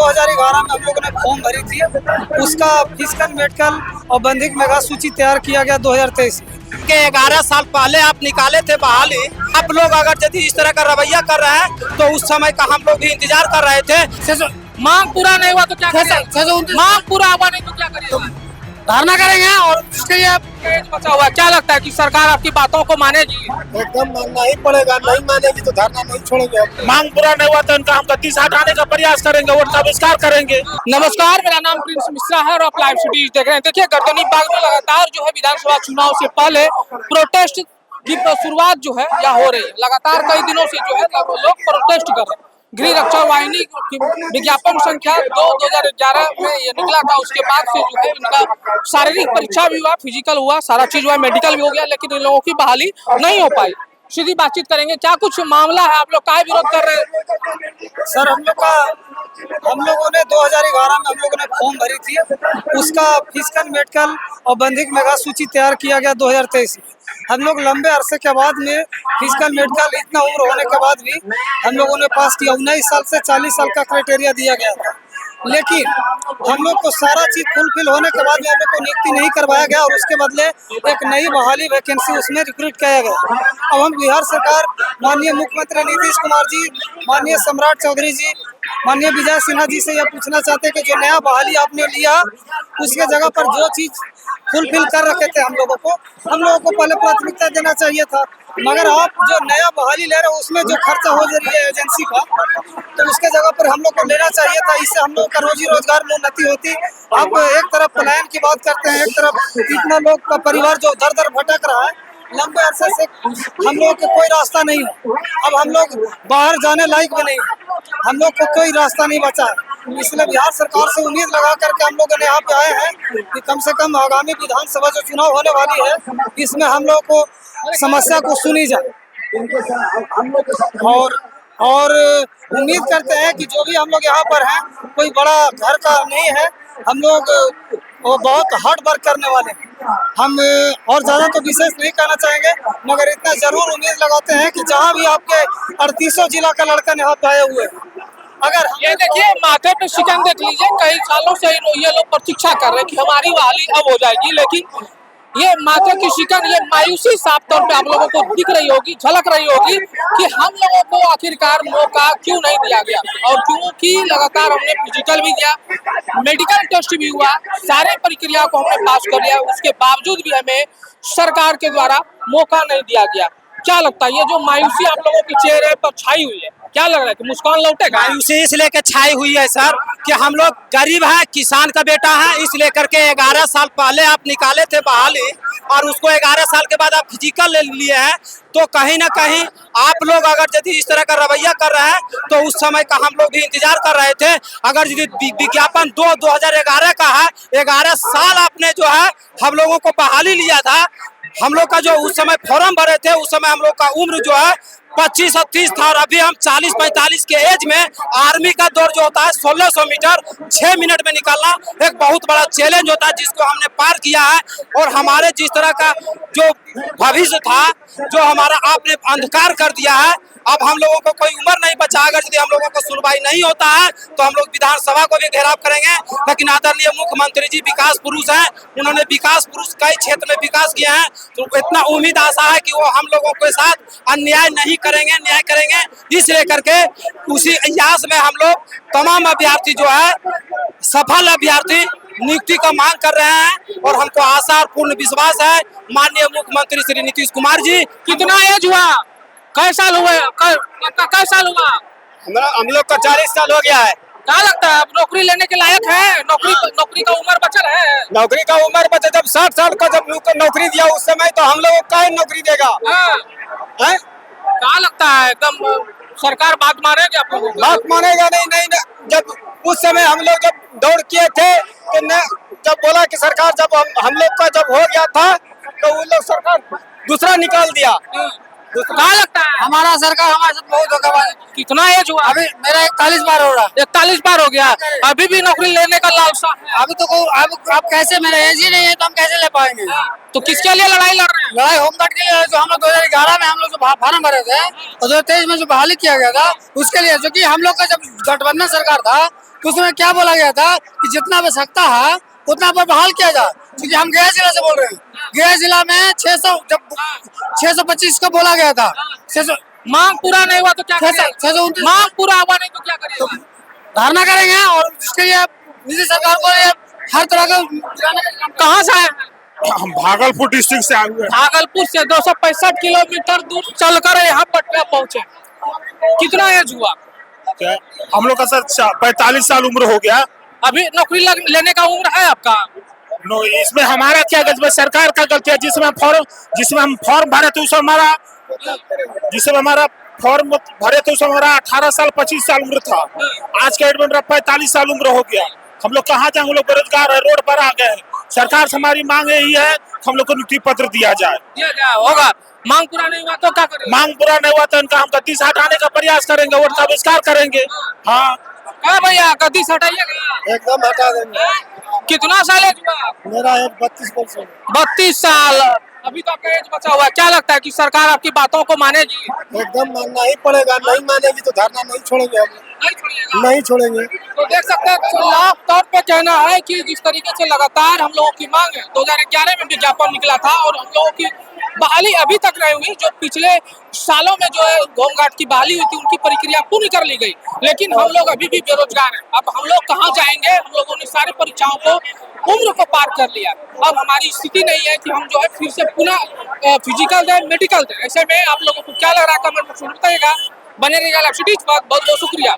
2011 में हम लोगों ने फॉर्म भरी थी। उसका फिजिकल, मेडिकल और बंधिक मेगा सूची तैयार किया गया 2023 में। के 11 साल पहले आप निकाले थे बहाली। आप लोग अगर यदि इस तरह का रवैया कर रहे हैं तो उस समय का हम लोग भी इंतजार कर रहे थे। मांग पूरा नहीं हुआ तो क्या करेंगे? मांग पूरा हुआ नहीं तो क्या करेंगे? धरना करेंगे और उसके लिए एज बचा हुआ है। क्या लगता है कि सरकार आपकी बातों को मानेगी? एकदम मानना ही पड़ेगा, नहीं मानेगी तो धरना नहीं छोड़ेंगे। मांग पूरा नहीं हुआ तो इनका हम 31 हटाने का प्रयास करेंगे और बहिष्कार करेंगे। नमस्कार, मेरा नाम प्रिंस मिश्रा है और आप लाइव सिटीज देख रहे हैं। देखिए, गर्दनी बाग में लगातार जो है विधानसभा चुनाव से पहले प्रोटेस्ट की शुरुआत जो है या हो रही है। लगातार कई दिनों से जो है लोग प्रोटेस्ट कर रहे हैं। गृह रक्षा वाहिनी की विज्ञापन संख्या 2011 में ये निकला था। उसके बाद से जो है इनका शारीरिक परीक्षा भी हुआ, फिजिकल हुआ, सारा चीज हुआ, मेडिकल भी हो गया, लेकिन इन लोगों की बहाली नहीं हो पाई। सीधी बातचीत करेंगे, क्या कुछ मामला है, आप लोग काहे विरोध कर रहे हैं? सर, हम लोगों ने 2011 में हम लोगों ने फॉर्म भरी थी। उसका फिजिकल, मेडिकल और बंधिक मेगा सूची तैयार किया गया 2023 में। हम लोग लंबे अरसे के बाद में फिजिकल, मेडिकल इतना उम्र होने के बाद भी हम लोगों ने पास किया। 19 साल से 40 साल का क्राइटेरिया दिया गया था, लेकिन हम लोग को सारा चीज फुलफिल होने के बाद में हम लोग को नियुक्ति नहीं करवाया गया और उसके बदले एक नई बहाली वैकेंसी उसमें रिक्रूट किया गया। अब हम बिहार सरकार, माननीय मुख्यमंत्री नीतीश कुमार जी, माननीय सम्राट चौधरी जी, माननीय विजय सिन्हा जी से यह पूछना चाहते हैं कि जो नया बहाली आपने लिया उसके जगह पर जो चीज फुलफिल कर रखे थे हम लोगों को पहले प्राथमिकता देना चाहिए था। मगर आप जो नया बहाली ले रहे हो उसमें जो खर्चा हो जा रही है एजेंसी का, तो उसके जगह पर हम लोग को लेना चाहिए था। इससे हम लोग का रोजी रोजगार में उन्नति होती। आप एक तरफ पलायन की बात करते हैं, एक तरफ इतना लोग का परिवार जो दर दर भटक रहा है, लंबे अरसे से हम लोग को कोई रास्ता नहीं है। अब हम लोग बाहर जाने लायक भी नहीं, हम लोग को कोई रास्ता नहीं बचा है। इसलिए बिहार सरकार से उम्मीद लगा करके हम लोग यहाँ पे आए हैं कि कम से कम आगामी विधानसभा जो चुनाव होने वाली है इसमें हम लोग को समस्या को सुनी जाए और उम्मीद करते हैं कि जो भी हम लोग यहाँ पर हैं कोई बड़ा घर का नहीं है। हम लोग वो बहुत हार्ड वर्क करने वाले हैं। हम और ज़्यादा तो विशेष नहीं कहना चाहेंगे, मगर इतना जरूर उम्मीद लगाते हैं कि जहाँ भी आपके 38 जिला का लड़का यहाँ पे आए हुए हैं, अगर ये देखिए माथे पे शिकन देख लीजिए, कई सालों से ये लोग प्रतीक्षा कर रहे हैं कि हमारी बहाली अब हो जाएगी, लेकिन ये माथे की शिकन, ये मायूसी साफ तौर पे आप लोगों को दिख रही होगी, झलक रही होगी कि हम लोगों को आखिरकार मौका क्यों नहीं दिया गया। और क्योंकि लगातार हमने फिजिकल भी किया, मेडिकल टेस्ट भी हुआ, सारे प्रक्रिया को हमने पास कर लिया, उसके बावजूद भी हमें सरकार के द्वारा मौका नहीं दिया गया। क्या लगता है ये जो मायूसी आप लोगों के चेहरे पर छाई हुई है, क्या लग रहा है कि मुस्कान लौटेगा? मायूसी इसलिए के छाई हुई है सर कि हम लोग गरीब है, किसान का बेटा है, इस लेकर के 11 साल पहले आप निकाले थे बहाली और उसको 11 साल के बाद आप फिजिकल ले लिए हैं। तो कहीं ना कहीं आप लोग अगर यदि इस तरह का रवैया कर रहे हैं तो उस समय का हम लोग भी इंतजार कर रहे थे। अगर यदि विज्ञापन 2011 का है, 11 साल आपने जो है हम लोगों को बहाली लिया था। हम लोग का जो उस समय फॉर्म भरे थे उस समय हम लोग का उम्र जो है 25-30 था और अभी हम 40-45 के एज में आर्मी का दौड़ जो होता है 1600 मीटर 6 मिनट में निकालना एक बहुत बड़ा चैलेंज होता है, जिसको हमने पार किया है। और हमारे जिस तरह का जो भविष्य था, जो हमारा आपने अंधकार कर दिया है, अब हम लोगों को कोई उम्र नहीं बचा। अगर यदि हम लोगों को सुनवाई नहीं होता है तो हम लोग विधानसभा को भी घेराव करेंगे। लेकिन आदरणीय मुख्यमंत्री जी विकास पुरुष हैं, उन्होंने विकास पुरुष कई क्षेत्र में विकास किए हैं, तो इतना उम्मीद आशा है कि वो हम लोगों के साथ अन्याय नहीं करेंगे, न्याय करेंगे। इस लेकर के उसी अयास में हम लोग तमाम अभ्यर्थी जो है सफल अभ्यर्थी नियुक्ति का मांग कर रहे हैं और हमको आशा और पूर्ण विश्वास है माननीय मुख्यमंत्री श्री नीतीश कुमार जी। कितना एज हुआ, कई साल हुए, कई साल हुआ? हम लोग का 40 साल हो गया है। क्या लगता है आप नौकरी लेने के लायक है? नौकरी का उम्र बचल है? नौकरी का उम्र बचा, जब 60 साल का जब नौकरी दिया उस समय तो हम लोगों को नौकरी देगा। क्या लगता है एकदम सरकार बात मानेगी आप लोगों को? बात मानेगा नहीं। जब उस समय हम लोग जब दौड़ किए थे तो जब बोला कि सरकार, जब हम लोग का जब हो गया था तो उन लोग सरकार दूसरा निकाल दिया। क्या लगता है? हमारा सरकार हमारे साथ बहुत धोखाबाजी। कितना एज हुआ? अभी मेरा 41 बार हो रहा। 41 बार हो गया, अभी भी नौकरी लेने का लालसा है? अभी तो आप कैसे, मेरा एज ही नहीं है तो हम कैसे ले पाएंगे? तो किसके लिए लड़ाई लड़ रहे हैं? लड़ाई होमगार्ड के लिए, जो हम लोग 2011 में हम लोग जो फॉर्म भरे थे और 2023 में जो बहाली किया गया था उसके लिए। जो कि हम लोग का जब गठबंधन सरकार था उसमें क्या बोला गया था कि जितना आवश्यकता है उतना पर बहाल किया जाए, क्योंकि हम गया जिला से बोल रहे हैं। गया जिला में 625 का बोला गया था। 600 मांग पूरा नहीं हुआ तो क्या करें? 629 मांग पूरा हुआ नहीं तो क्या करें? धारणा करेंगे और इसके लिए निजी सरकार को ये हर तरह का कहाँ से आए हैं? हम भागलपुर डिस्ट्रिक्ट से आए हुए हैं। भागलपुर से 265 किलोमीटर दूर चलकर यहाँ पटना पहुँचे। कितना एज हुआ? क्या? हम लोग का सर 45 साल उम्र हो गया। अभी नौकरी लेने का उम्र है आपका? नो, इसमें हमारा क्या गलती है? सरकार का गलती है। जिसमें हम फॉर्म भरे थे उस जिसमें हमारा फॉर्म भरे थे उस हमारा 18 साल 25 साल उम्र था। आज के डेट में मेरा 45 साल उम्र हो गया। हम लोग कहाँ जाए? हम लोग बेरोजगार है, रोड पर आ गए हैं। सरकार से हमारी मांग यही है हम लोग को नियुक्ति पत्र दिया जाए। होगा। मांग पूरा नहीं हुआ तो क्या करें? मांग पूरा नहीं हुआ तो इनका हम गद्दी से हटाने का प्रयास करेंगे, वोट का बहिष्कार करेंगे। हाँ भैया गद्दी से हटाइएगा। एकदम हटा देंगे। कितना साल एज हुआ? मेरा एज 32 वर्ष है। 32 साल। अभी तो आपका एज बचा हुआ है। क्या लगता है कि सरकार आपकी बातों को मानेगी? एकदम मानना ही पड़ेगा, नहीं मानेगी तो धरना नहीं छोड़ेंगे हम। नहीं छोड़िएगा। नहीं छोड़ेंगे। तो देख सकते हैं साफ तौर पे कहना है कि जिस तरीके से लगातार हम लोगों की मांग है, 2011 में विज्ञापन निकला था और हम लोगों की बहाली अभी तक नहीं हुई। जो पिछले सालों में जो है होमगार्ड की बहाली हुई थी उनकी प्रक्रिया पूरी कर ली गई, लेकिन हम लोग अभी भी बेरोजगार हैं। अब हम लोग कहाँ जाएंगे? हम लोगों ने सारी परीक्षाओं को उम्र को पार कर लिया। अब हमारी स्थिति नहीं है कि हम जो है फिर से पुनः फिजिकल दें, मेडिकल दें। ऐसे में आप लोगों को क्या लग रहा है कमेंट में बताइएगा। बने रहिएगा लाइव सिटीज पर। बहुत बहुत शुक्रिया।